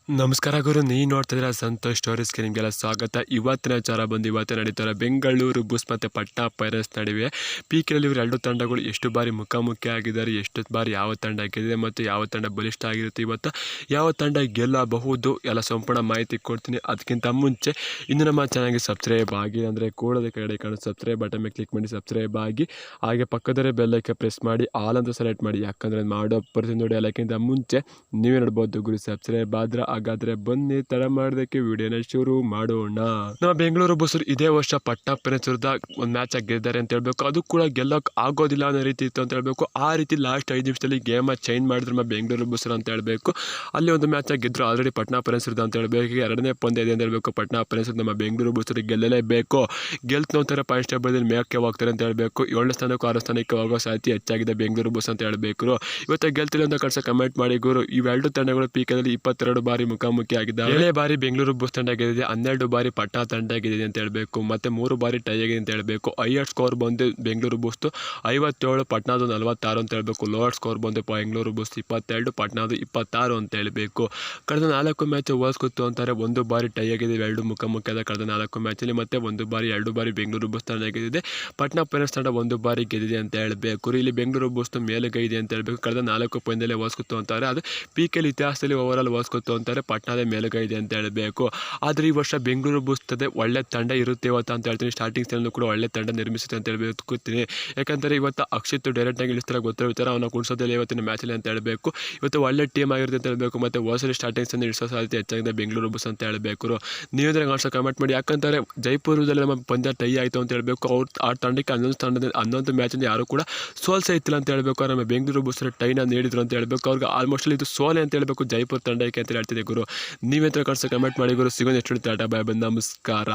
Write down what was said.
ನಮಸ್ಕಾರ ಗುರು, ನೀ ನೋಡ್ತಿದ್ರೆ ಸಂತೋಷ್ ಸ್ಟೋರೀಸ್ಗೆ ನಿಮಗೆಲ್ಲ ಸ್ವಾಗತ. ಇವತ್ತಿನ ವಿಚಾರ ಬಂದು ಇವತ್ತು ನಡೀತಾರೆ ಬೆಂಗಳೂರು ಬುಲ್ಸ್ ಮತ್ತು ಪಟ್ನಾ ಪೈರೇಟ್ಸ್ ನಡುವೆ ಪಿ.ಕೆ.ಯಲ್ಲಿ ಇವರು ಎರಡು ತಂಡಗಳು ಎಷ್ಟು ಬಾರಿ ಮುಖಾಮುಖಿ ಆಗಿದ್ದಾರೆ, ಎಷ್ಟು ಬಾರಿ ಯಾವ ತಂಡ ಗೆದ್ದಿದೆ ಮತ್ತು ಯಾವ ತಂಡ ಬಲಿಷ್ಠ ಆಗಿರುತ್ತೆ, ಇವತ್ತು ಯಾವ ತಂಡ ಗೆಲ್ಲಬಹುದು ಎಲ್ಲ ಸಂಪೂರ್ಣ ಮಾಹಿತಿ ಕೊಡ್ತೀನಿ. ಅದಕ್ಕಿಂತ ಮುಂಚೆ ಇನ್ನು ನಮ್ಮ ಚಾನಲ್ಗೆ ಸಬ್ಸ್ಕ್ರೈಬ್ ಆಗಿ ಅಂದರೆ ಕೂಡಲೇ ಕೆಳಗಡೆ ಕಾಣೋ ಸಬ್ಸ್ಕ್ರೈಬ್ ಬಟನ್ ಮೇಲೆ ಕ್ಲಿಕ್ ಮಾಡಿ ಸಬ್ಸ್ಕ್ರೈಬ್ ಆಗಿ, ಹಾಗೆ ಪಕ್ಕದಲ್ಲೇ ಬೆಲ್ಲೈಕೆ ಪ್ರೆಸ್ ಮಾಡಿ ಆಲ್ ಅಂತ ಸೆಲೆಕ್ಟ್ ಮಾಡಿ. ಯಾಕಂದರೆ ಮಾಡೋ ಪ್ರತಿ ನೋಡಿ ಎಲ್ಲಕ್ಕಿಂತ ಮುಂಚೆ ನೀವೇ ನೋಡ್ಬೋದು ಗುರು. ಸಬ್ಸ್ಕ್ರೈಬ್ ಆದ್ರೆ ಹಾಗಾದ್ರೆ ಬನ್ನಿ ತಡ ಮಾಡೋದಕ್ಕೆ ವಿಡಿಯೋನ ಶುರು ಮಾಡೋಣ. ನಮ್ಮ ಬೆಂಗಳೂರು ಬುಲ್ಸ್ ಇದೇ ವರ್ಷ ಪಟ್ನಾ ಪೈರೇಟ್ಸ್ ವಿರುದ್ಧ ಒಂದು ಮ್ಯಾಚ್ ಗೆದ್ದಿದ್ದಾರೆ ಅಂತ ಹೇಳ್ಬೇಕು. ಅದು ಕೂಡ ಗೆಲ್ಲೋಕೆ ಆಗೋದಿಲ್ಲ ಅನ್ನೋ ರೀತಿ ಇತ್ತು ಅಂತ ಹೇಳ್ಬೇಕು. ಆ ರೀತಿ ಲಾಸ್ಟ್ 5 ನಿಮಿಷದಲ್ಲಿ ಗೇಮ್ ಚೇಂಜ್ ಮಾಡಿದ್ರು ನಮ್ಮ ಬೆಂಗಳೂರು ಬುಲ್ಸ್ ಅಂತ ಹೇಳ್ಬೇಕು. ಅಲ್ಲಿ ಒಂದು ಮ್ಯಾಚ್ ಗೆದ್ರು ಆಲ್ರೆಡಿ ಪಟ್ನಾ ಪೈರೇಟ್ಸ್ ವಿರುದ್ಧ ಅಂತ ಹೇಳ್ಬೇಕು. ಎರಡನೇ ಪಂದ್ಯ ಇದೆ ಅಂತ ಹೇಳ್ಬೇಕು. ಪಟ್ನಾ ಪೈರೇಟ್ಸ್ ನಮ್ಮ ಬೆಂಗಳೂರು ಬುಲ್ಸ್ ಗೆಲ್ಲಲೇಬೇಕು. ಗೆಲ್ತು ನೋಡ್ತಾರೆ ಪಾಯಿಂಟ್ ಟೇಬಲ್ ಮೇಲಕ್ಕೆ ಹೋಗ್ತಾರೆ ಅಂತ ಹೇಳ್ಬೇಕು. 7ನೇ ಸ್ಥಾನಕ್ಕೂ 6ನೇ ಸ್ಥಾನಕ್ಕೆ ಹೋಗೋ ಸಾಧ್ಯತೆ ಹೆಚ್ಚಾಗಿದೆ ಬೆಂಗಳೂರು ಬುಲ್ಸ್ ಅಂತ ಹೇಳ್ಬೇಕು. ಇವತ್ತು ಗೆಲ್ತಿಲ್ಲ ಅಂತ ಕಳ್ಸ ಕಮೆಂಟ್ ಮಾಡಿ ಗುರು. ಇವೆರಡು ತಂಡಗಳು ಪಿ.ಕೆ.ಯಲ್ಲಿ 22 ಬಾರಿ ಮುಖಾಮುಖಿ ಆಗಿದ್ದಾವೆ. 7 ಬಾರಿ ಬೆಂಗಳೂರು ಬುಲ್ಸ್ ತಂಡ ಗೆದ್ದಿದೆ, 12 ಬಾರಿ ಪಟ್ನಾ ತಂಡ ಗೆದ್ದಿದೆ ಅಂತ ಹೇಳ್ಬೇಕು. ಮತ್ತೆ 3 ಬಾರಿ ಟೈ ಆಗಿದೆ ಅಂತ ಹೇಳ್ಬೇಕು. ಹೈಯೆಸ್ಟ್ ಸ್ಕೋರ್ ಬಂದು ಬೆಂಗಳೂರು ಬುಲ್ಸ್ 57, ಪಟ್ನಾದು 46 ಅಂತ ಹೇಳ್ಬೇಕು. ಲೋವರ್ ಸ್ಕೋರ್ ಬಂದು ಬೆಂಗಳೂರು ಬುಲ್ಸ್ 22, ಪಟ್ನಾದು 26 ಅಂತ ಹೇಳ್ಬೇಕು. ಕಳೆದ 4 ಮ್ಯಾಚ್ ಹೋಲಿಸ್ಕೊತು ಅಂತಾರೆ. 1 ಬಾರಿ ಟೈ ಆಗಿದೆ ಎರಡು ಮುಖಾಮುಖಿ ಆದ ಕಳೆದ 4 ಮ್ಯಾಚಲ್ಲಿ. ಮತ್ತೆ 1 ಬಾರಿ 2 ಬಾರಿ ಬೆಂಗಳೂರು ಬುಲ್ಸ್ ತಂಡ ಗೆದ್ದಿದೆ. ಪಟ್ನಾ ಪೈರೇಟ್ಸ್ ತಂಡ 1 ಬಾರಿ ಗೆದ್ದಿದೆ ಅಂತ ಹೇಳ್ಬೇಕು. ಇಲ್ಲಿ ಬೆಂಗಳೂರು ಬುಲ್ಸ್ ಮೇಲುಗೈ ಇದೆ ಅಂತ ಹೇಳ್ಬೇಕು. ಕಳೆದ 4 ಪಂದ್ಯದಲ್ಲಿ ಹೋಲಿಸ್ಕೊತು ಅಂತಾರೆ. ಅದು ಪಿ.ಕೆ.ಯಲ್ಲಿ ಇತಿಹಾಸದಲ್ಲಿ ಓವರಾಲ್ ಹೋಲಿಸ್ಕೊತು ಅಂತಾರೆ. ಪಟ್ನಾದ ಮೇಲುಗೈ ಇದೆ ಅಂತ ಹೇಳಬೇಕು. ಆದರೆ ಈ ವರ್ಷ ಬೆಂಗಳೂರು ಬುಲ್ಸ್ ಒಳ್ಳೆ ತಂಡ ಇರುತ್ತೆ ಇವತ್ತು ಅಂತ ಹೇಳ್ತೀನಿ. ಸ್ಟಾರ್ಟಿಂಗ್ ಸ್ಟೈಲ್ ಕೂಡ ಒಳ್ಳೆ ತಂಡ ನಿರ್ಮಿಸುತ್ತೆ ಅಂತ ಹೇಳ್ಬೇಕು. ಯಾಕಂದರೆ ಇವತ್ತು ಅಕ್ಷಿತ್ ಡೈರೆಕ್ಟಾಗಿ ಇಳಿಸ್ತಾರೆ ಗೊತ್ತಿರೋ ವಿಚಾರ. ಅವನ ಕುಣಿಸೋದಿಲ್ಲ ಇವತ್ತಿನ ಮ್ಯಾಚಲ್ಲಿ ಅಂತ ಹೇಳಬೇಕು. ಇವತ್ತು ಒಳ್ಳೆ ಟೀಮ್ ಆಗಿರುತ್ತೆ ಅಂತ ಹೇಳಬೇಕು. ಮತ್ತು ಹೋಸಲಿ ಸ್ಟಾರ್ಟಿಂಗ್ಸ್ ಇಳಿಸೋ ಸಾಧ್ಯತೆ ಹೆಚ್ಚಾಗಿದೆ ಬೆಂಗಳೂರು ಬುಲ್ಸ್ ಅಂತ ಹೇಳಬೇಕು. ನೀವೇಂದ್ರೆ ಆನ್ಸರ್ ಕಮೆಂಟ್ ಮಾಡಿ. ಯಾಕಂದರೆ ಜೈಪುರದಲ್ಲಿ ನಮ್ಮ ಪಂದ್ಯ ಟೈ ಆಯಿತು ಅಂತ ಹೇಳಬೇಕು. ಅವ್ರು ಆ ತಂಡಕ್ಕೆ 11 ಮ್ಯಾಚಿಂದ ಯಾರು ಕೂಡ ಸೋಲ್ಸೇ ಇತ್ತಿಲ್ಲ ಅಂತ ಹೇಳಬೇಕು. ನಮ್ಮ ಬೆಂಗಳೂರು ಬುಲ್ಸ್ ಟೈನ ನೀಡಿದ್ರು ಅಂತ ಹೇಳಬೇಕು. ಅವ್ರಿಗೆ ಆಲ್ಮೋಸ್ಟ್ ಇದು ಸೋಲೆ ಅಂತ ಹೇಳಬೇಕು ಜೈಪುರ ತಂಡಕ್ಕೆ ಅಂತ ಹೇಳ್ತಿದೆ ಗುರು. ನೀವೇಂತ ಕಮೆಂಟ್ ಮಾಡಿ ಗುರು. ಸಿಗೋದು ಎಷ್ಟು ಟಾಟಾ ಬಾಯ್ ಬಂದು ನಮಸ್ಕಾರ.